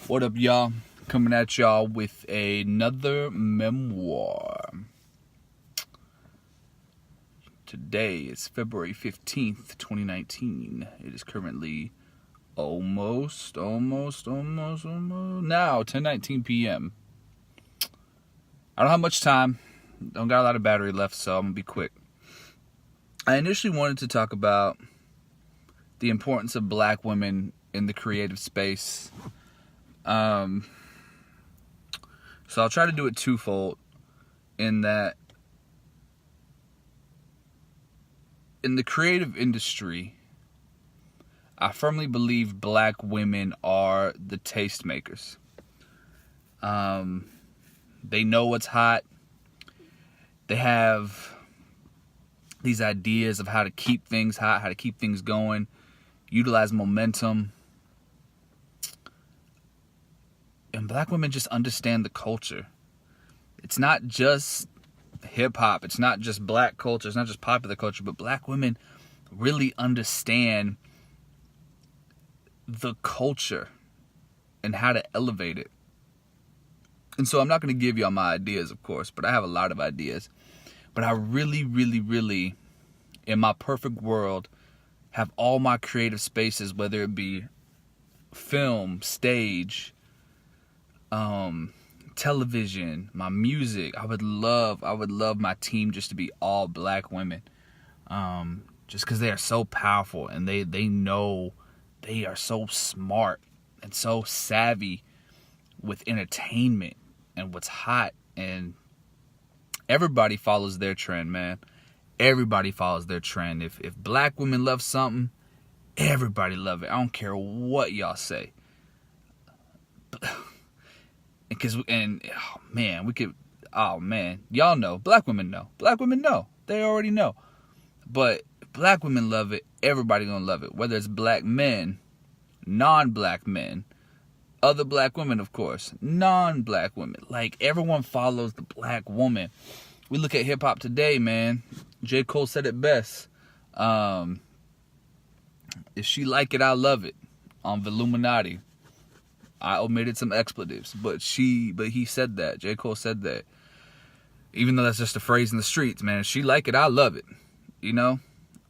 What up, y'all? Coming at y'all with another memoir. Today is February 15th, 2019. It is currently almost now 10:19 p.m. I don't have much time. Don't got a lot of battery left, so I'm gonna be quick. I initially wanted to talk about the importance of black women in the creative space. So I'll try to do it twofold, in that in the creative industry, I firmly believe black women are the tastemakers. They know what's hot. They have these ideas of how to keep things hot, how to keep things going, utilize momentum. And black women just understand the culture. It's not just hip-hop. It's not just black culture. It's not just popular culture. But black women really understand the culture and how to elevate it. And so I'm not going to give y'all my ideas, of course, but I have a lot of ideas. But I really, in my perfect world, have all my creative spaces, whether it be film, stage, television, my music. I would love my team just to be all black women. Just because they are so powerful and they know, they are so smart and so savvy with entertainment and what's hot, and everybody follows their trend, man. Everybody follows their trend. If black women love something, everybody love it. I don't care what y'all say. Y'all know, black women know, they already know. But if black women love it, everybody gonna love it, whether it's black men, non-black men, other black women, of course, non-black women. Like, everyone follows the black woman. We look at hip-hop today, man. J. Cole said it best. If she like it, I love it. On Villuminati. I omitted some expletives, but he said that. J. Cole said that. Even though that's just a phrase in the streets, man. If she like it, I love it. You know?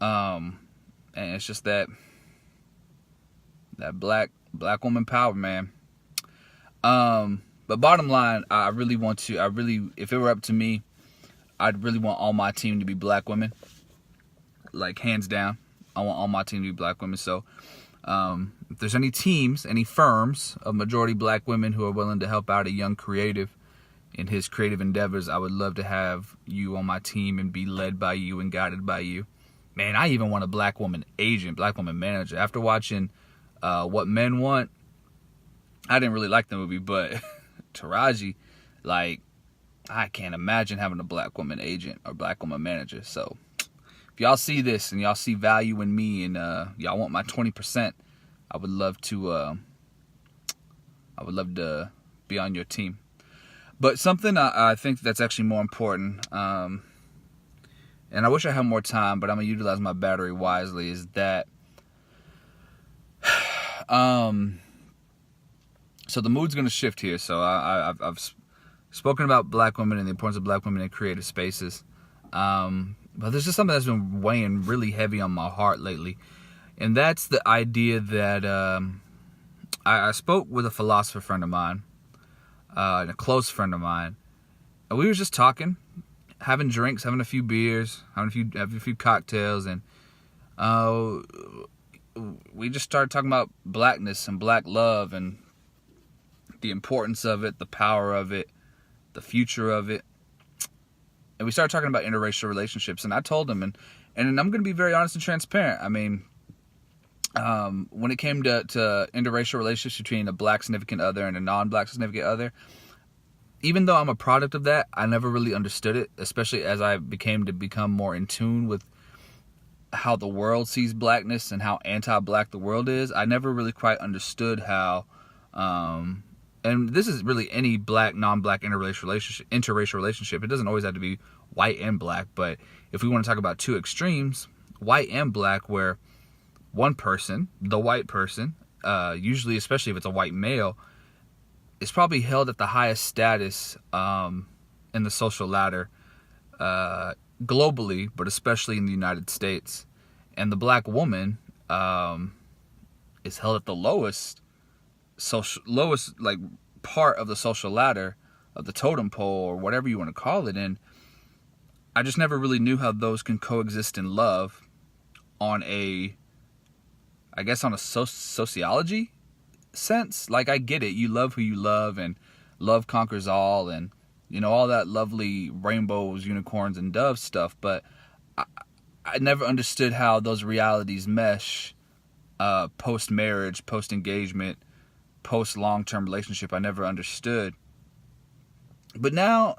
And it's just that black woman power, man. But bottom line, if it were up to me, I'd really want all my team to be black women. Like, hands down. I want all my team to be black women. So, if there's any teams, any firms of majority black women who are willing to help out a young creative in his creative endeavors, I would love to have you on my team and be led by you and guided by you. Man, I even want a black woman agent, black woman manager. After watching What Men Want, I didn't really like the movie, but Taraji, like, I can't imagine having a black woman agent or black woman manager. So if y'all see this and y'all see value in me and y'all want my 20%, I would love to be on your team. But something I think that's actually more important, and I wish I had more time, but I'm gonna utilize my battery wisely, is that so the mood's gonna shift here. So I've spoken about black women and the importance of black women in creative spaces. But there's just something that's been weighing really heavy on my heart lately. And that's the idea that I spoke with a philosopher friend of mine, and a close friend of mine. And we were just talking, having drinks, having a few beers, having a few cocktails. And we just started talking about blackness and black love and the importance of it, the power of it, the future of it. And we started talking about interracial relationships, and I told him, and I'm going to be very honest and transparent. I mean, when it came to interracial relationships between a black significant other and a non-black significant other, even though I'm a product of that, I never really understood it, especially as I become more in tune with how the world sees blackness and how anti-black the world is. I never really quite understood how, and this is really any black, non-black interracial relationship. It doesn't always have to be white and black, but if we want to talk about two extremes, white and black, where one person, the white person, usually, especially if it's a white male, is probably held at the highest status in the social ladder globally, but especially in the United States. And the black woman is held at the lowest like part of the social ladder of the totem pole, or whatever you want to call it. And I just never really knew how those can coexist in love on a sociology sense. Like, I get it, you love who you love, and love conquers all, and all that lovely rainbows, unicorns, and doves stuff, but I never understood how those realities mesh post-marriage, post-engagement, post-long-term relationship. I never understood. But now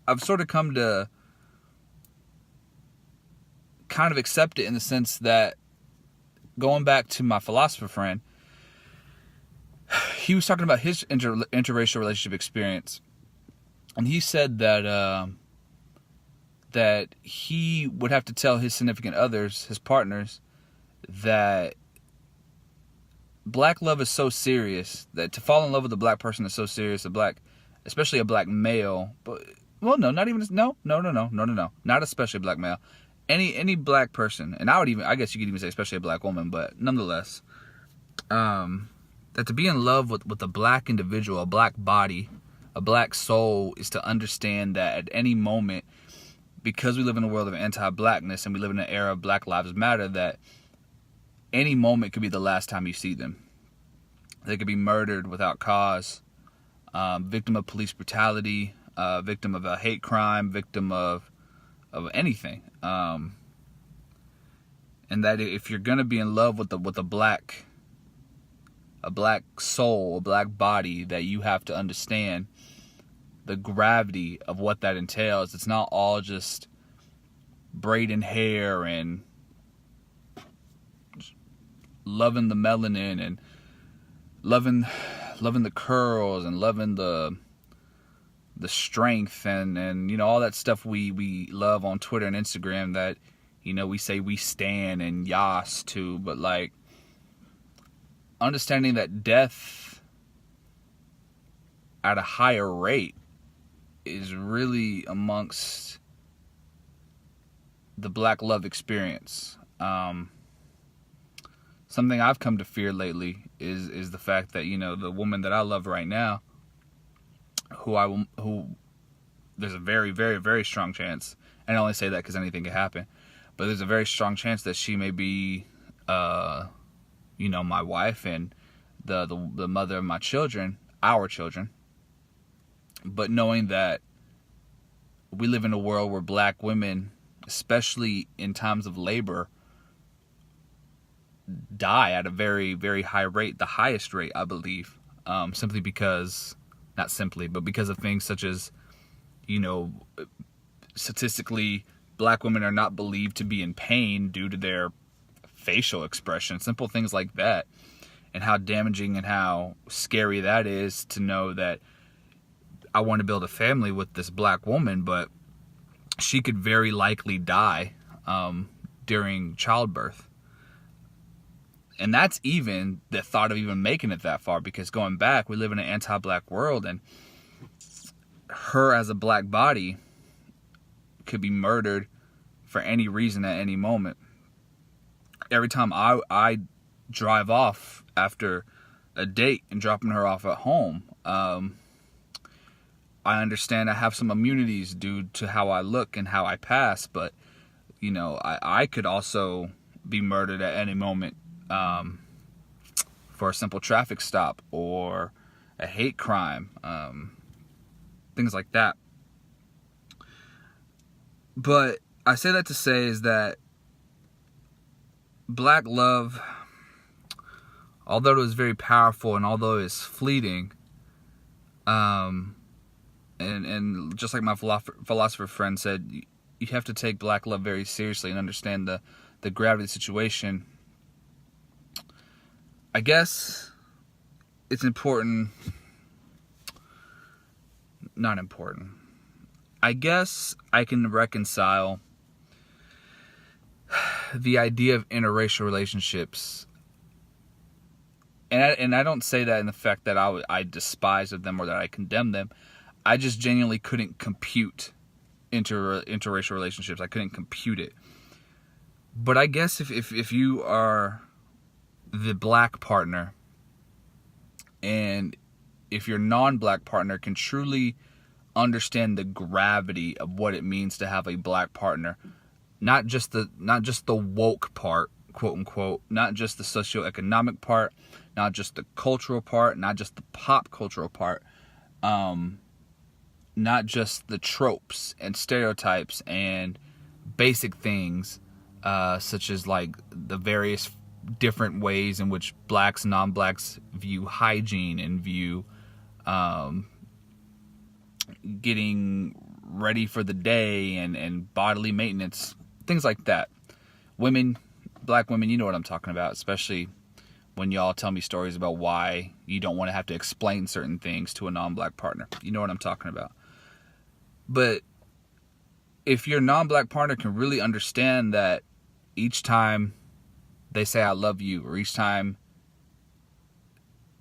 I've sort of come to kind of accept it, in the sense that, going back to my philosopher friend, he was talking about his interracial relationship experience, and he said that that he would have to tell his significant others, his partners, that black love is so serious, that to fall in love with a black person is so serious, especially a black male, but not especially a black male, any black person, and I guess you could even say especially a black woman, but nonetheless, that to be in love with a black individual, a black body, a black soul, is to understand that at any moment, because we live in a world of anti-blackness and we live in an era of Black Lives Matter, that any moment could be the last time you see them. They could be murdered without cause, victim of police brutality, victim of a hate crime, victim of anything. And that if you're gonna be in love with a black soul, a black body, that you have to understand the gravity of what that entails. It's not all just braiding hair and loving the melanin and loving the curls and loving the strength and all that stuff we love on Twitter and Instagram, that we say we stan and yas to, but like understanding that death at a higher rate is really amongst the black love experience. Something I've come to fear lately is the fact that the woman that I love right now, who there's a very, very, very strong chance, and I only say that because anything can happen, but there's a very strong chance that she may be my wife and the mother of my children, our children. But knowing that we live in a world where black women, especially in times of labor, die at a very, very high rate, the highest rate, I believe, simply because, not simply, but because of things such as, statistically, black women are not believed to be in pain due to their facial expression, simple things like that, and how damaging and how scary that is to know that I want to build a family with this black woman, but she could very likely die during childbirth. And that's even the thought of even making it that far, because going back, we live in an anti-black world, and her as a black body could be murdered for any reason at any moment. Every time I drive off after a date and dropping her off at home, I understand I have some immunities due to how I look and how I pass, but I could also be murdered at any moment for a simple traffic stop or a hate crime, things like that. But I say that to say is that black love, although it was very powerful and although it's fleeting, and just like my philosopher friend said, you have to take black love very seriously and understand the gravity of the situation. I guess it's important, not important. I guess I can reconcile the idea of interracial relationships And I don't say that in the fact that I despise of them or that I condemn them. I just genuinely couldn't compute interracial relationships. I couldn't compute it. But I guess if you are the black partner, and if your non-black partner can truly understand the gravity of what it means to have a black partner, not just the woke part, quote unquote, not just the socioeconomic part, not just the cultural part, not just the pop cultural part, not just the tropes and stereotypes and basic things, such as like the various different ways in which blacks and non-blacks view hygiene and view getting ready for the day and bodily maintenance, things like that. Women, black women, you know what I'm talking about, especially when y'all tell me stories about why you don't want to have to explain certain things to a non-black partner. You know what I'm talking about. But if your non-black partner can really understand that each time they say I love you, or each time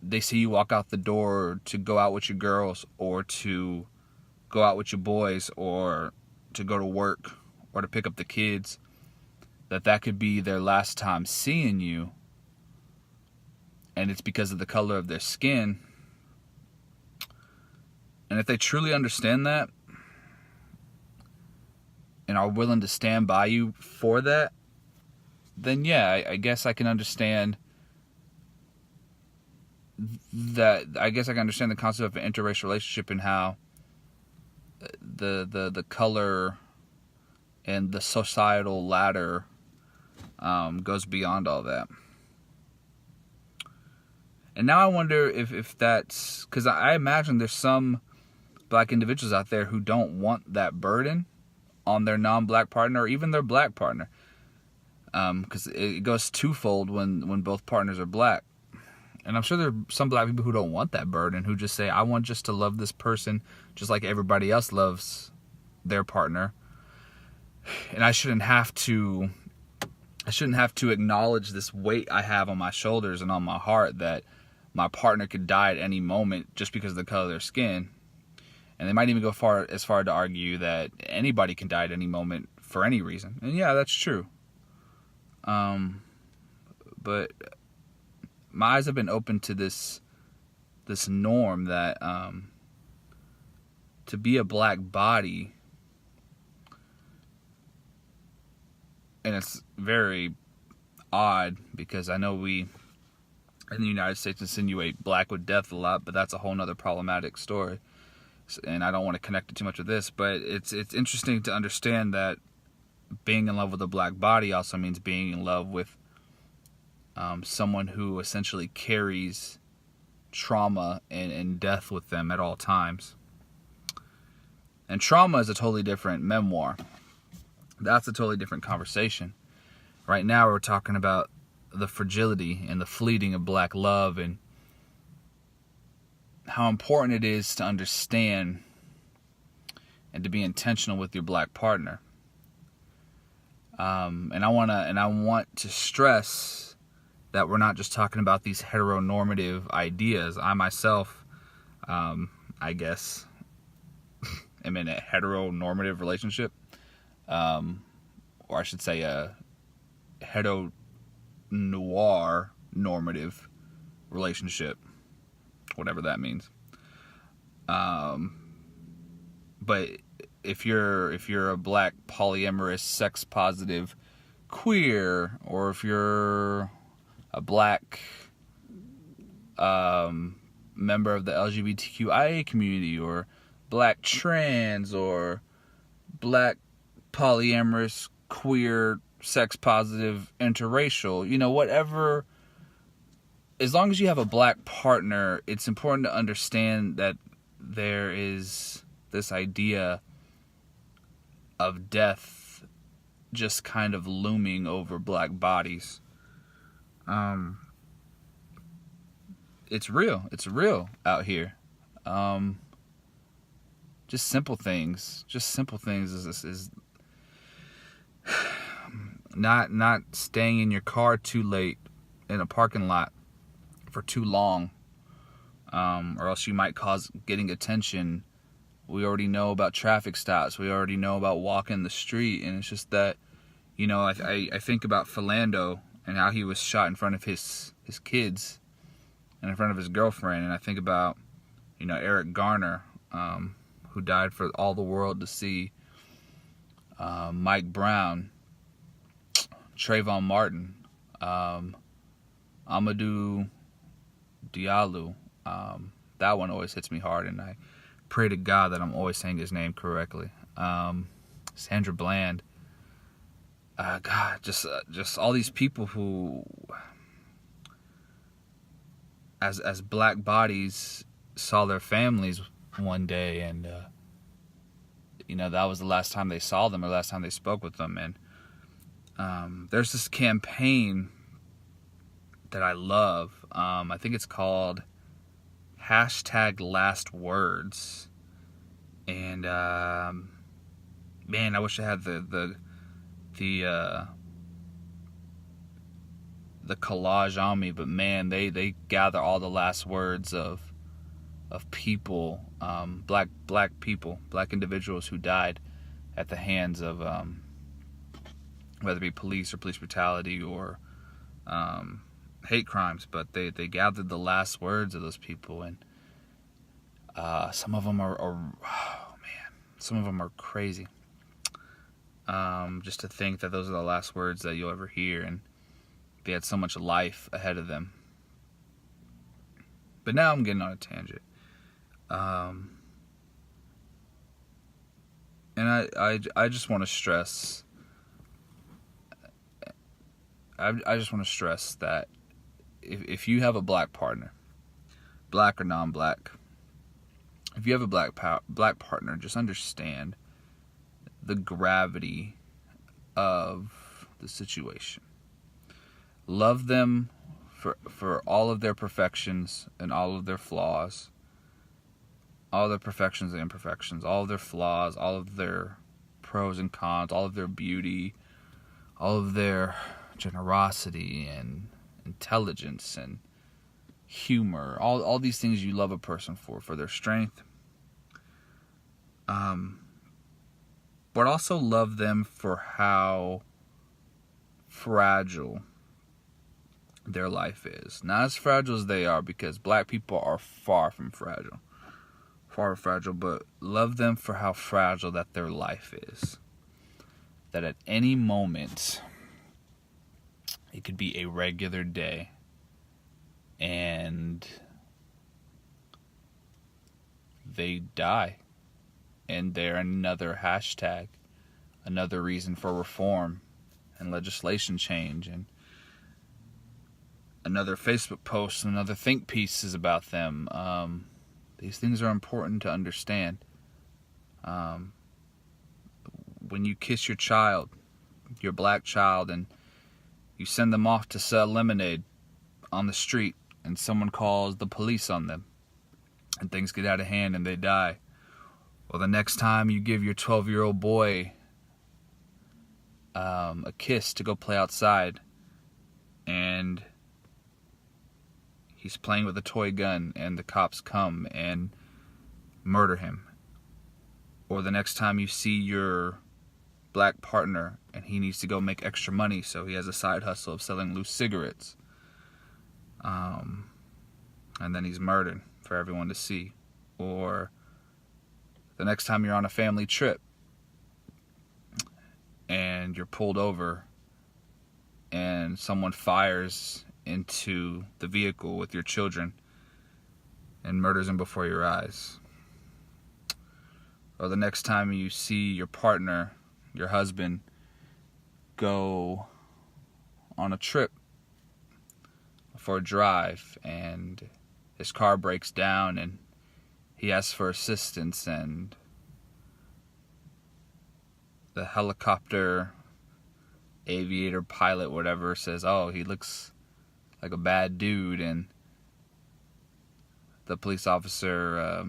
they see you walk out the door to go out with your girls, or to go out with your boys, or to go to work, or to pick up the kids, that could be their last time seeing you, and it's because of the color of their skin. And if they truly understand that and are willing to stand by you for that, then yeah, I guess I can understand that. I guess I can understand the concept of an interracial relationship and how the color and the societal ladder goes beyond all that. And now I wonder if that's because I imagine there's some black individuals out there who don't want that burden on their non-black partner or even their black partner. Because it goes twofold when both partners are black. And I'm sure there are some black people who don't want that burden, who just say, I want just to love this person just like everybody else loves their partner. And I shouldn't have to acknowledge this weight I have on my shoulders and on my heart that my partner could die at any moment just because of the color of their skin. And they might even go as far to argue that anybody can die at any moment for any reason. And yeah, that's true. But my eyes have been open to this norm that to be a black body, and it's very odd because I know we in the United States insinuate black with death a lot, but that's a whole nother problematic story, and I don't want to connect it too much with this. But it's interesting to understand that being in love with a black body also means being in love with someone who essentially carries trauma and death with them at all times. And trauma is a totally different memoir. That's a totally different conversation. Right now we're talking about the fragility and the fleeting of black love and how important it is to understand and to be intentional with your black partner. And I want to stress that we're not just talking about these heteronormative ideas. I myself, I guess, am in a heteronormative relationship, or I should say a hetero-noir normative relationship, whatever that means. But if you're a black polyamorous sex positive queer, or if you're a black member of the LGBTQIA community, or black trans, or black polyamorous queer sex positive interracial, whatever, as long as you have a black partner, it's important to understand that there is this idea of death just kind of looming over black bodies. It's real out here. Just simple things is not staying in your car too late in a parking lot for too long, or else you might cause getting attention. We already know about traffic stops. We already know about walking the street, and it's just that, I think about Philando and how he was shot in front of his kids and in front of his girlfriend, and I think about, Eric Garner, who died for all the world to see, Mike Brown, Trayvon Martin, Amadou Diallo. That one always hits me hard, and I pray to God that I'm always saying his name correctly. Sandra Bland. God, just all these people who, as black bodies, saw their families one day, and that was the last time they saw them or last time they spoke with them. And there's this campaign that I love. I think it's called #LastWords. And man, I wish I had the collage on me, but man, they gather all the last words of people, black people, black individuals who died at the hands of whether it be police or police brutality or hate crimes, but they gathered the last words of those people, and some of them are some of them are crazy. Just to think that those are the last words that you'll ever hear, and they had so much life ahead of them. But now I'm getting on a tangent. And I just want to stress, I just want to stress that if you have a black partner, black or non-black, if you have a black partner, just understand the gravity of the situation. Love them for all of their perfections and all of their flaws, all their perfections and imperfections, all of their flaws, all of their pros and cons, all of their beauty, all of their generosity and intelligence and humor, all these things you love a person for their strength. But also love them for how fragile their life is. Not as fragile as they are, because black people are far from fragile. Far from fragile, but love them for how fragile that their life is. That at any moment, it could be a regular day, and they die. And they're another hashtag, another reason for reform and legislation change, and another Facebook post, another think piece is about them. These things are important to understand. When you kiss your child, your black child, and you send them off to sell lemonade on the street, and someone calls the police on them, and things get out of hand and they die. Well, the next time you give your 12-year-old boy a kiss to go play outside, and he's playing with a toy gun, and the cops come and murder him. Or the next time you see your black partner, and he needs to go make extra money, so he has a side hustle of selling loose cigarettes. And then he's murdered for everyone to see. Or the next time you're on a family trip and you're pulled over and someone fires into the vehicle with your children and murders them before your eyes. Or the next time you see your partner, your husband, go on a trip for a drive and his car breaks down and he asks for assistance, and the helicopter aviator, pilot, whatever, says, oh, he looks like a bad dude, and the police officer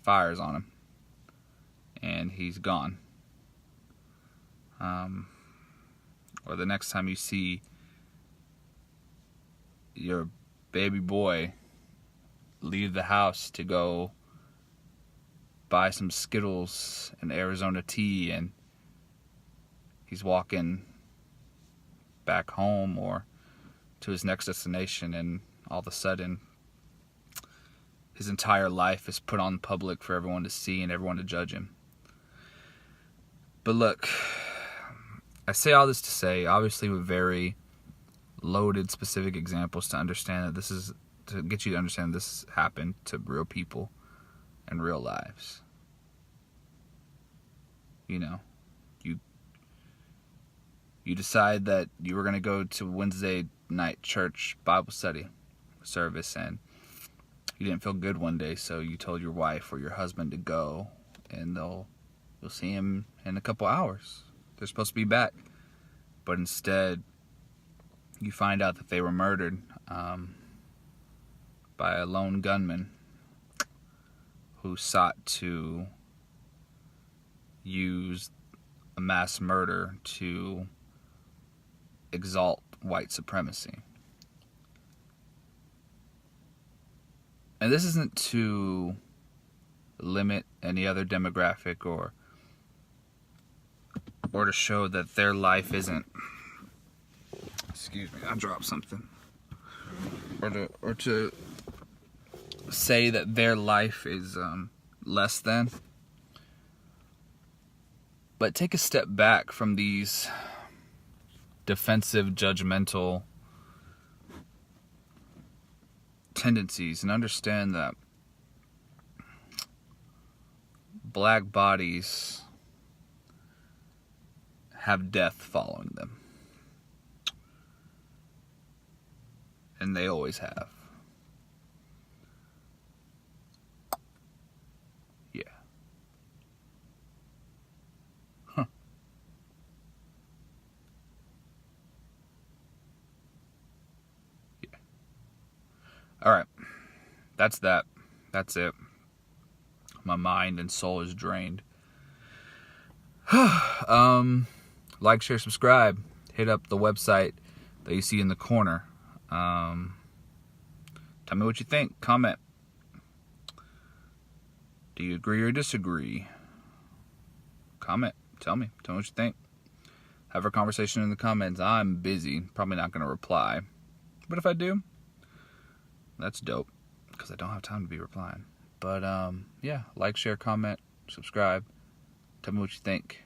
fires on him, and he's gone. Or the next time you see your baby boy leave the house to go buy some Skittles and Arizona tea, and he's walking back home or to his next destination, and all of a sudden his entire life is put on public for everyone to see and everyone to judge him. But look, I say all this to say, obviously with very loaded specific examples to understand that this is, to get you to understand this happened to real people and real lives. You know, you decide that you were going to go to Wednesday night church Bible study service, and you didn't feel good one day, so you told your wife or your husband to go, and you'll see him in a couple hours. They're supposed to be back, but instead you find out that they were murdered by a lone gunman who sought to use a mass murder to exalt white supremacy. And this isn't to limit any other demographic or to show that their life isn't, excuse me, I dropped something, or to say that their life is less than. But take a step back from these defensive, judgmental tendencies and understand that black bodies have death following them. And they always have. Yeah. Huh. Yeah. Alright. That's that. That's it. My mind and soul is drained. Like, share, subscribe. Hit up the website that you see in the corner. Tell me what you think. Comment. Do you agree or disagree? Comment. Tell me what you think. Have a conversation in the comments. I'm busy. Probably not going to reply. But if I do, that's dope. Because I don't have time to be replying. But, yeah. Like, share, comment, subscribe. Tell me what you think.